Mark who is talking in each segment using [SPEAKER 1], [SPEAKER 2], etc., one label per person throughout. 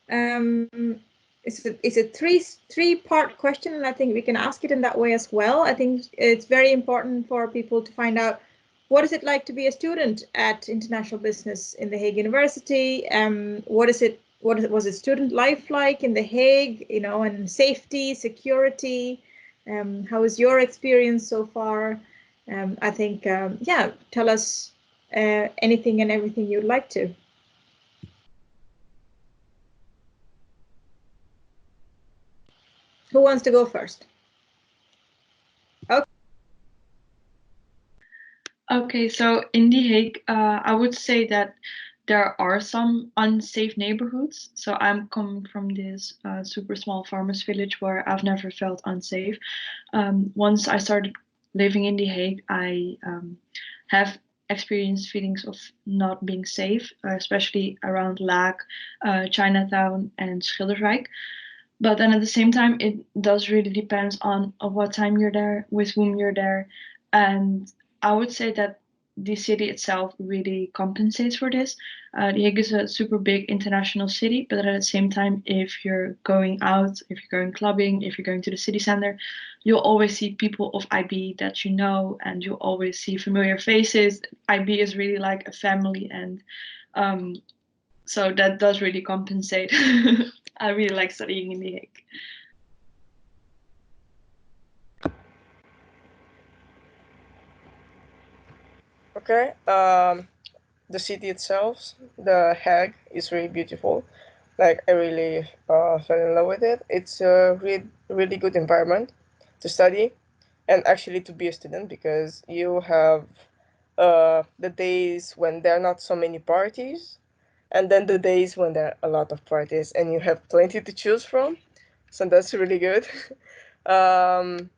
[SPEAKER 1] It's a three-part question, and I think we can ask it in that way as well. I think it's very important for people to find out what is it like to be a student at international business in the Hague University. Was it student life like in the Hague? You know, and safety, security. How is your experience so far? I think yeah, tell us anything and everything you'd like to. Who wants to go first?
[SPEAKER 2] Okay, so in The Hague, I would say that there are some unsafe neighborhoods. So I'm coming from this super small farmers village where I've never felt unsafe. Once I started living in The Hague, I have experienced feelings of not being safe, especially around Laak, Chinatown, and Schilderswijk. But then at the same time, it does really depend on what time you're there, with whom you're there, and I would say that the city itself really compensates for this. The Hague is a super big international city, but at the same time, if you're going out, if you're going clubbing, if you're going to the city center, you'll always see people of IB that you know, and you'll always see familiar faces. IB is really like a family, and so that does really compensate. I really like studying in The Hague.
[SPEAKER 3] Okay. The city itself, the Hague, is really beautiful. Like I really fell in love with it. It's a really good environment to study, and actually to be a student because you have the days when there are not so many parties, and then the days when there are a lot of parties, and you have plenty to choose from. So that's really good. um,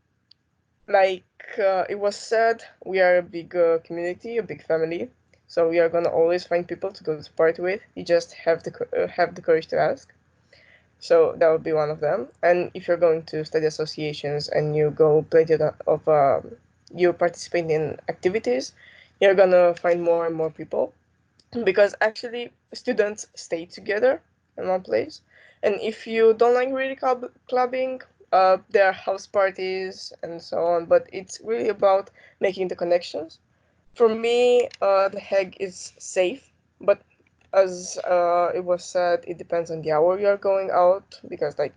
[SPEAKER 3] like it was said, we are a big community, a big family. So we are gonna always find people to go to party with. You just have the courage to ask. So that would be one of them. And if you're going to study associations and you go plenty of you participate in activities, you're gonna find more and more people because actually students stay together in one place. And if you don't like really clubbing, there are house parties and so on, but it's really about making the connections. For me, The Hague is safe, but as it was said, it depends on the hour you are going out because, like,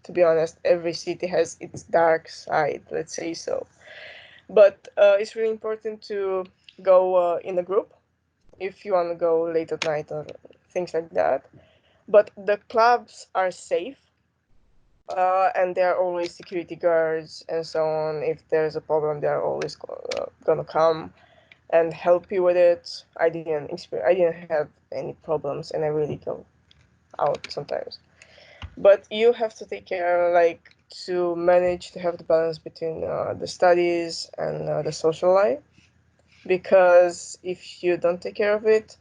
[SPEAKER 3] to be honest, every city has its dark side, let's say so. But it's really important to go in a group if you want to go late at night or things like that. But the clubs are safe, and there are always security guards and so on. If there's a problem, they're always gonna come and help you with it. I didn't have any problems, and I really go out sometimes. But you have to take care, like, to manage to have the balance between the studies and the social life, because if you don't take care of it,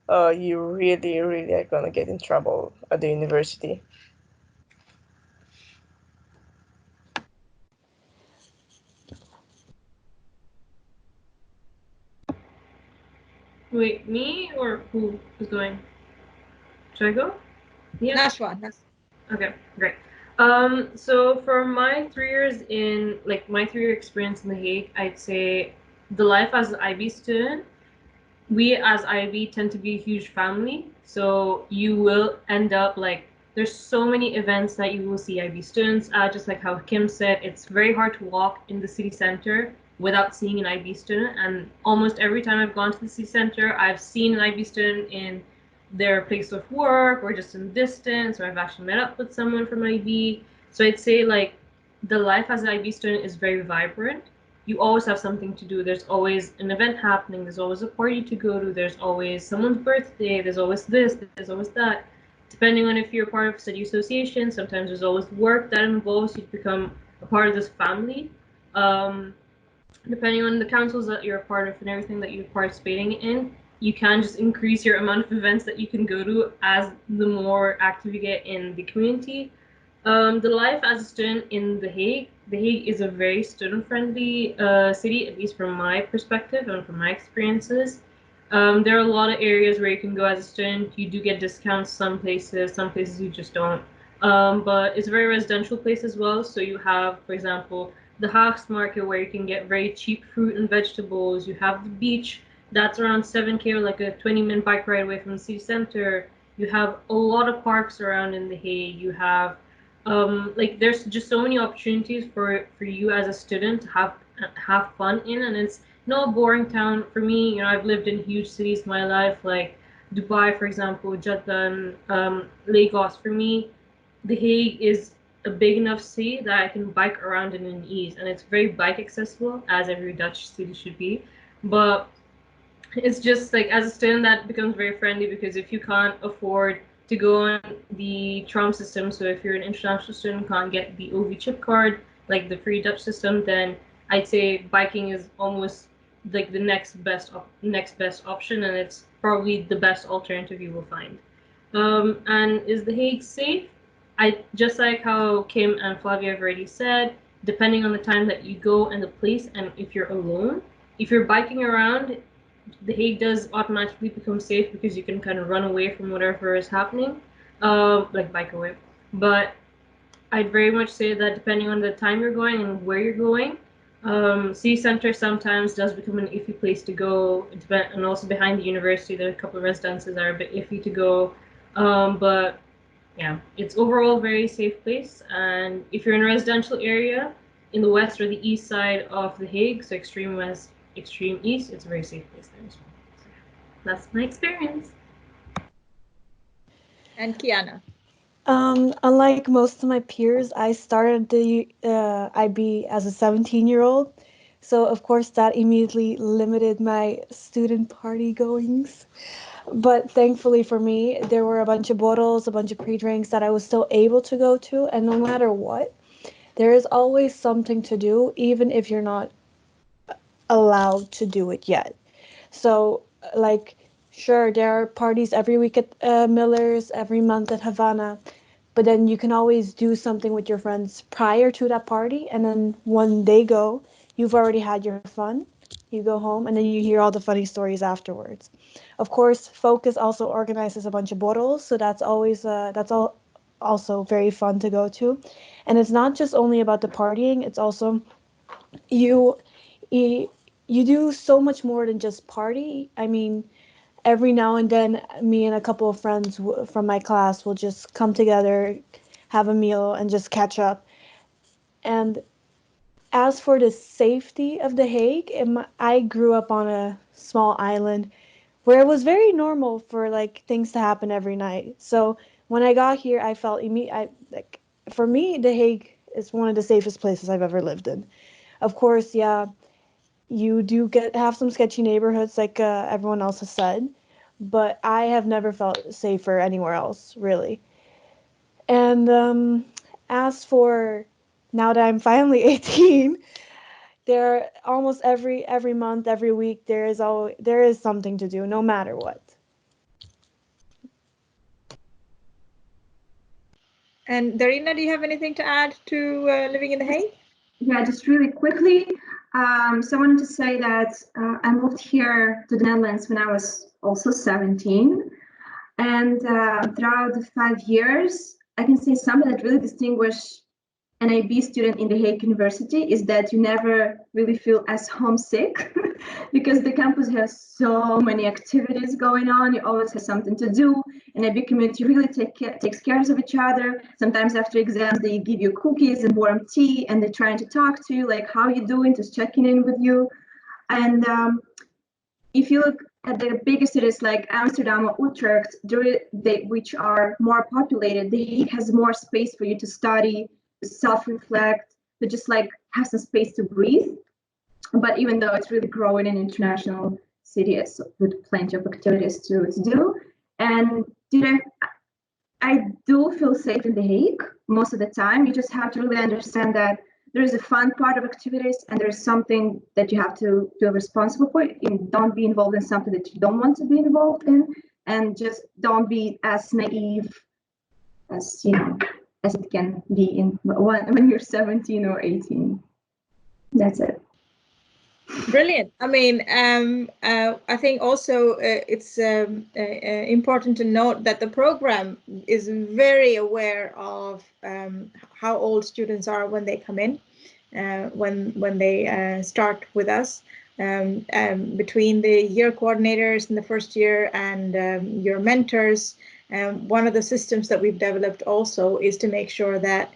[SPEAKER 3] you really are gonna get in trouble at the university.
[SPEAKER 4] Wait, me or who is going? Should I go? Yeah.
[SPEAKER 1] Nashwa.
[SPEAKER 4] Okay, great. So for my 3 years in, like, my 3 year experience in The Hague, I'd say the life as an IB student, we as IB tend to be a huge family. So you will end up like, there's so many events that you will see IB students at. Just like how Kim said, it's very hard to walk in the city center without seeing an IB student. And almost every time I've gone to the city center, I've seen an IB student in their place of work or just in the distance, or I've actually met up with someone from IB. So I'd say like the life as an IB student is very vibrant. You always have something to do. There's always an event happening. There's always a party to go to. There's always someone's birthday. There's always this. There's always that. Depending on if you're part of a study association, sometimes there's always work that involves you to become a part of this family. Um, Depending on the councils that you're a part of and everything that you're participating in, you can just increase your amount of events that you can go to as the more active you get in the community. The life as a student in The Hague. The Hague is a very student-friendly city, at least from my perspective and from my experiences. There are a lot of areas where you can go as a student. You do get discounts some places you just don't. But it's a very residential place as well. So you have, for example, the Hague market where you can get very cheap fruit and vegetables. You have the beach that's around 7K, or like a 20-minute bike ride away from the city center. You have a lot of parks around in The Hague. You have like there's just so many opportunities for you as a student to have fun in, and it's not a boring town. For me, I've lived in huge cities my life, like Dubai, for example, Jeddah, Lagos. For me, The Hague is a big enough city that I can bike around in ease, and it's very bike accessible, as every Dutch city should be. But it's just like as a student that becomes very friendly, because if you can't afford to go on the tram system, so if you're an international student, can't get the OV chip card, like the free Dutch system, then I'd say biking is almost like the next best option, and it's probably the best alternative you will find. And is The Hague safe? I just like how Kim and Flavia have already said, depending on the time that you go and the place, and if you're alone. If you're biking around, The Hague does automatically become safe because you can kind of run away from whatever is happening, like bike away. But I'd very much say that depending on the time you're going and where you're going, city center sometimes does become an iffy place to go. And also behind the university, there are a couple of residences that are a bit iffy to go. But yeah, it's overall a very safe place. And if you're in a residential area in the west or the east side of The Hague, so extreme west, extreme east, it's a very safe place there as well. So that's my experience.
[SPEAKER 1] And Kiana.
[SPEAKER 5] Unlike most of my peers, I started the IB as a 17-year-old. So, of course, that immediately limited my student party goings. But thankfully for me, there were a bunch of bottles, a bunch of pre-drinks that I was still able to go to. And no matter what, there is always something to do, even if you're not allowed to do it yet. So, like, sure, there are parties every week at Miller's, every month at Havana, but then you can always do something with your friends prior to that party, and then when they go, you've already had your fun. You go home, and then you hear all the funny stories afterwards. Of course, Focus also organizes a bunch of bottles, so that's always that's all also very fun to go to. And it's not just only about the partying; it's also you you, you do so much more than just party. I mean, every now and then, me and a couple of friends from my class will just come together, have a meal, and just catch up. And as for the safety of The Hague, I grew up on a small island where it was very normal for like things to happen every night. So when I got here, I felt like for me, The Hague is one of the safest places I've ever lived in. Of course, yeah, you do have some sketchy neighborhoods like everyone else has said, but I have never felt safer anywhere else, really. And as for now that I'm finally 18, there almost every month, every week there is something to do, no matter what.
[SPEAKER 1] And Darina, do you have anything to add to living in The Hague?
[SPEAKER 6] Yeah, just really quickly. So I wanted to say that I moved here to the Netherlands when I was also 17. And throughout the 5 years, I can say something that really distinguishes an IB student in the Hague University is that you never really feel as homesick because the campus has so many activities going on. You always have something to do. And IB community really takes care of each other. Sometimes after exams, they give you cookies and warm tea, and they're trying to talk to you, like, how you doing, just checking in with you. And if you look at the bigger cities like Amsterdam or Utrecht, which are more populated, they has more space for you to study, to self-reflect, to just like have some space to breathe. But even though it's really growing in international cities with plenty of activities to do, and I do feel safe in The Hague most of the time. You just have to really understand that there is a fun part of activities and there's something that you have to feel responsible for. And don't be involved in something that you don't want to be involved in, and just don't be as naive as as it can be when you're 17 or 18. That's it.
[SPEAKER 1] Brilliant. I mean, I think also it's important to note that the program is very aware of how old students are when they come in, when they start with us. Between the year coordinators in the first year and your mentors, one of the systems that we've developed also is to make sure that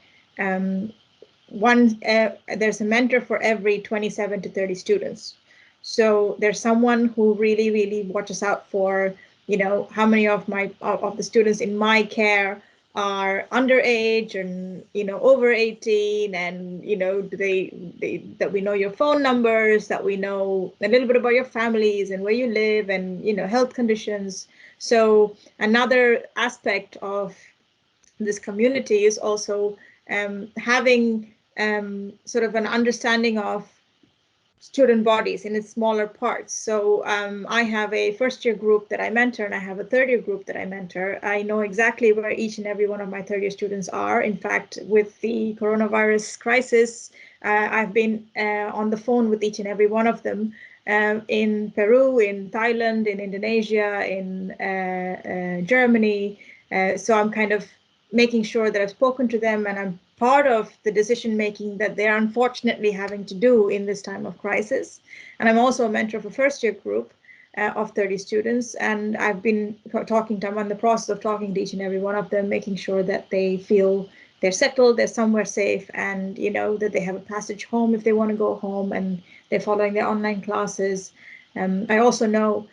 [SPEAKER 1] there's a mentor for every 27 to 30 students. So there's someone who really watches out for, you know, how many of the students in my care are underage and, you know, over 18, and, you know, that we know your phone numbers, that we know a little bit about your families and where you live, and, you know, health conditions. So another aspect of this community is also having sort of an understanding of student bodies in its smaller parts. So I have a first year group that I mentor, and I have a third year group that I mentor. I know exactly where each and every one of my third year students are. In fact, with the coronavirus crisis, I've been on the phone with each and every one of them in Peru, in Thailand, in Indonesia, in Germany. So I'm kind of making sure that I've spoken to them, and I'm part of the decision making that they're unfortunately having to do in this time of crisis. And I'm also a mentor of a first year group of 30 students, and I've been I'm in the process of talking to each and every one of them, making sure that they feel they're settled, they're somewhere safe, and, you know, that they have a passage home if they want to go home, and they're following their online classes. I also know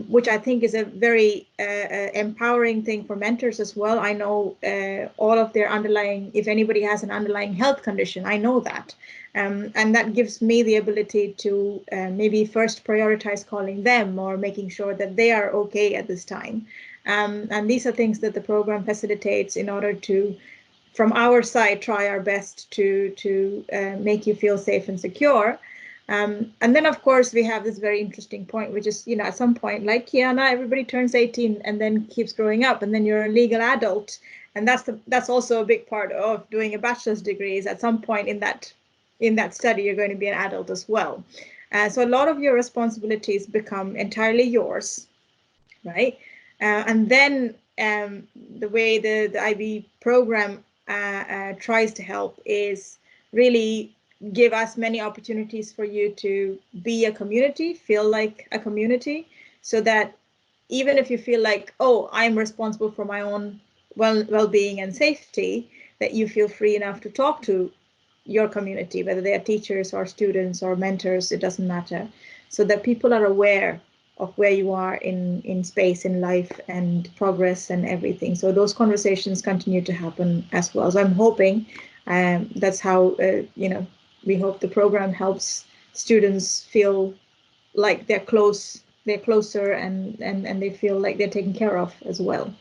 [SPEAKER 1] which I think is a very empowering thing for mentors as well. I know all of their underlying, if anybody has an underlying health condition, I know that. And that gives me the ability to maybe first prioritize calling them or making sure that they are okay at this time. And these are things that the program facilitates in order to, from our side, try our best to make you feel safe and secure. And then, of course, we have this very interesting point, which is, you know, at some point, like Kiana, everybody turns 18 and then keeps growing up, and then you're a legal adult. And that's also a big part of doing a bachelor's degree, is at some point in that study, you're going to be an adult as well. So a lot of your responsibilities become entirely yours, right? And then the way the IB program tries to help is really give us many opportunities for you to be a community, feel like a community, so that even if you feel like, oh, I'm responsible for my own well-being and safety, that you feel free enough to talk to your community, whether they are teachers or students or mentors, it doesn't matter, so that people are aware of where you are in space, in life, and progress and everything. So those conversations continue to happen as well. So I'm hoping that's how, you know, we hope the program helps students feel like they're closer, and they feel like they're taken care of as well.